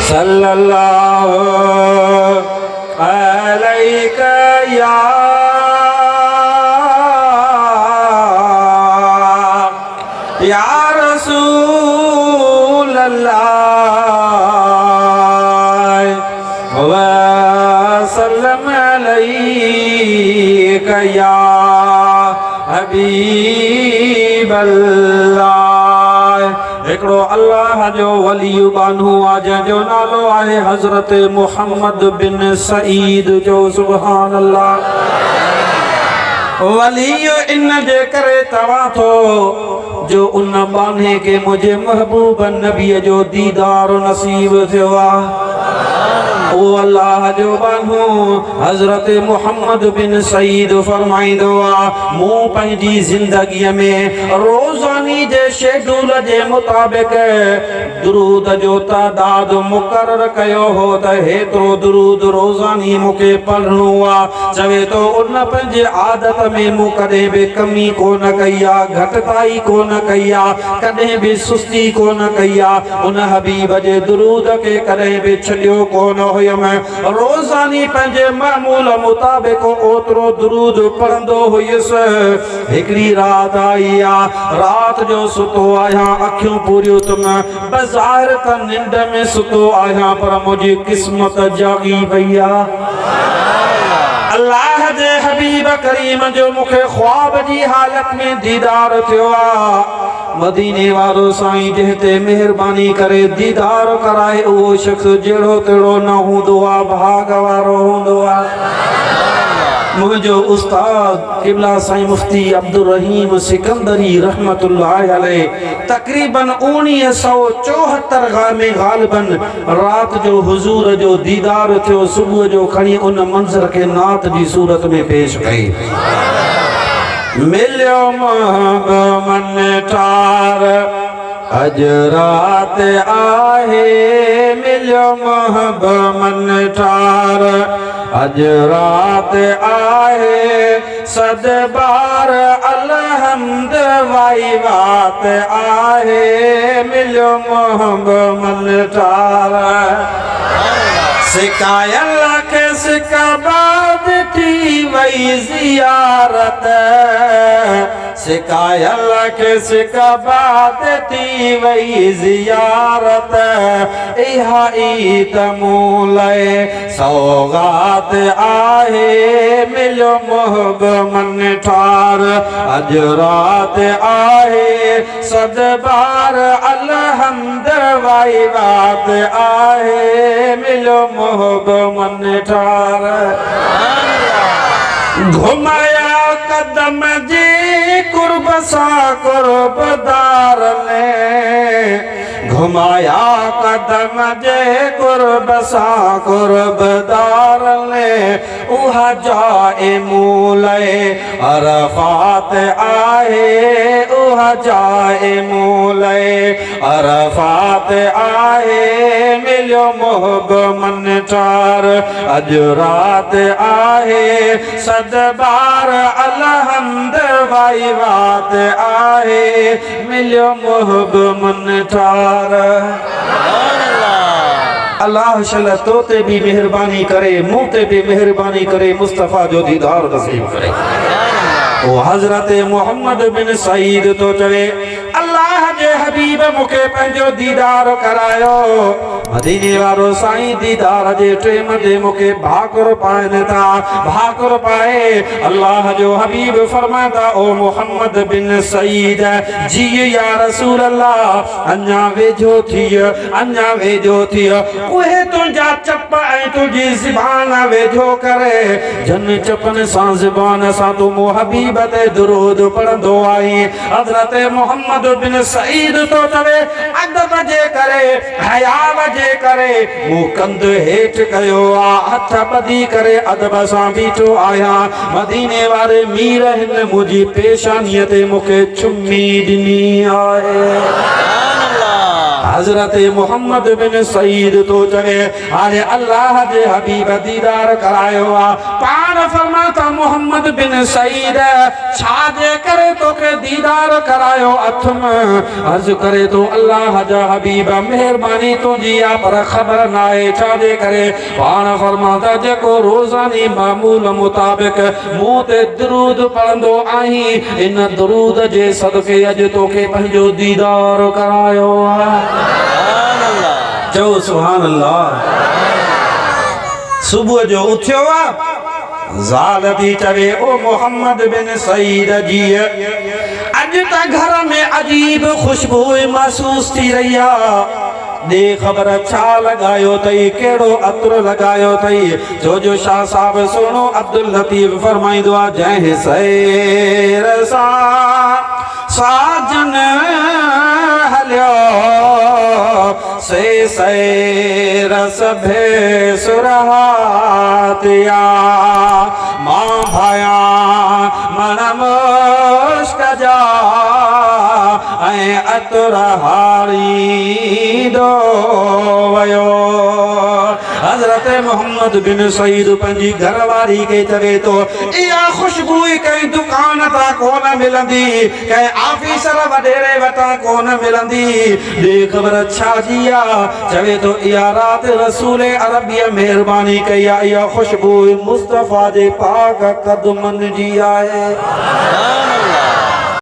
सल्लल्लाहु अलैका या रसूल अल्लाह व सल्लम अलैका या हबीब अल्लाह। हिकिड़ो अल्लाह जो वली बानो आहे जंहिंजो नालो आहे हज़रत मुहम्मद बिन सईद जो। सुभान अल्लाह। वली इन जे करे तव्हां थो जो उन बाने के मुझे महबूब नबी जो दीदार नसीब थियो आहे। ओ अल्लाह जो बानो हज़रत मुहम्मद बिन सईद फरमाईंदो आहे मूं पंहिंजी ज़िंदगीअ में रोज़ानी जे शेड्यूल जे मुताबिक़ दुरूद जो तादाद मुक़रर कयो हो त हेतिरो दुरूद रोज़ानी मूंखे पढ़णो आहे। चवे तो उन पंहिंजे आदत में मूं कॾहिं बि कमी कोन कई आहे, घटिताई कोन कई आहे, कॾहिं बि सुस्ती कोन कई आहे। उन हबीब जे दुरूद खे कॾहिं बि छॾियो कोन हुयमि। रोज़ानी पंहिंजे मामूल मुताबिक़ ओतिरो दुरूद पढ़ंदो हुयुसि। हिकिड़ी रात आई आहे, रात जो सुतो आहियां, अखियूं पूरियूं तुम बज़ाहिर त निंड में सुतो आहियां पर मुंहिंजी क़िस्मत जागी वई आहे। अल्लाह जे हबीब करीम जो मूंखे ख्वाब जी हालत में दीदार थियो आहे। मदीने वारो साईं जंहिं ते महिरबानी करे दीदार कराए उहो शख़्स जहिड़ो तहिड़ो न हूंदो आहे, भाग वारो हूंदो आहे। मुझो उस्ताद किबला साईं मुफ्ती अब्दुल रहीम सिकंदरी रहमतुल्लाह अलैह तकरीबन 1974 में गालिबन रात जो हुजूर जो दीदार थियो। सुबह जो खणी उन मंज़र के नात जी सूरत में पेश कई। मिलियो मन ठार अज रात आहे, मिलियो मन ठार अज रात आहे, सद बार अलहम्द वाई बात आहे, मिलियो मन ठार। सिकायल के सिकाबाद थी वई ज़ियारत, सिकायल के सिकाबाद थी वई ज़ियारत। इहा ईद मूले सौगात आहे, मिलियो मोहब मन ठार अज रात आहे, सद बार अलहम्द वाई बात आहे, मिलियो मोहब मन ठार। घुमाया कदम जी कुर्ब सा कुर्बदार ने, घुमाया कदम जे कुर्ब सा कुर्बदार ने। उहा जाए मूले अरफात आहे, उहा जाए मूले अरफात आहे, मिलियो मोहब मन ठार अज रात आहे, सद बार अलहम्द वाई बात आहे, मिलियो मोहब मन ठार। अल्लाह शल तो ते भी मेहरबानी करे, मुँह ते भी मेहरबानी करे, मुस्तफ़ा जो दीदार नसीब करे। ओ हज़रत मुहम्मद बिन सईद तो चवे अल्लाह जे हबीब मूंखे पंहिंजो दीदार करायो। मदीने वारो साईं दीदार जे टेम ते मूंखे भाकुर पाइनि था। भाकुर पाए अल्लाह जो हबीब फरमाता ओ मुहम्मद बिन सईद जी या रसूल अल्लाह अञा वेझो थी, अञा वेझो थी। उहे तुंहिंजा चप ऐं तुंहिंजी ज़बान वेझो करे, जन चपन सां ज़बान सां तूं मूं हबीब ते दुरूद पढ़ंदो आई। हज़रत मुहम्मद बिन सईद तो चवे अदब जे करे, हया जे करे मूं कंध हेठ कयो आ, हथ ॿधी करे अदब सां बीठो आहियां। मदीने वारे मीर हिन मुंहिंजी पेशानीअ ते मूंखे चुमी ॾिनी आहे। हज़रत मुहम्मद बिन सईद तो चवे हाणे अल्लाह जे हबीब दीदार करायो आ। पान फरमाता मोहम्मद बिन सईद छाजे करे तो के दीदार करायो अथम अर्ज करे तो अल्लाह जा हबीब मेहरबानी तुझी आ पर खबर नाए छाजे करे पान फरमाता जेको रोजानी मामूल मुताबिक मुंह ते दरूद पढ़ंदो आहीं इन दरूद जे सदके अज तोखे पंहिंजो दीदार करायो चओ सुभान अल्लाह सुबह जो उथियो ज़ाल थी चवे ओ मोहम्मद बिन सईद जी अज त घर में अजीब खुशबू महसूस थी रही दे खबर छा लगायो तई केड़ो अत्र लगायो तई जो शाह साहब सुनो अब्दुल लतीफ फरमाइंदो आ जय सैर सा साजन हलियो से सैर सभे सुरहातिया मां भाया मन मुश्क जा ऐ अतर हारी दो वयो हजरत मोहम्मद बिन सईद पंजी घरवारी के चवे तो इया खुशबू कई दुकान ता कोन मिलंदी कई ऑफिसर वडेरे वटा कोन मिलंदी दे खबर छा जिया चवे तो इया रात रसूल अरबिया मेहरबानी कया इया खुशबू मुस्तफा दे पाक कदमन जी आए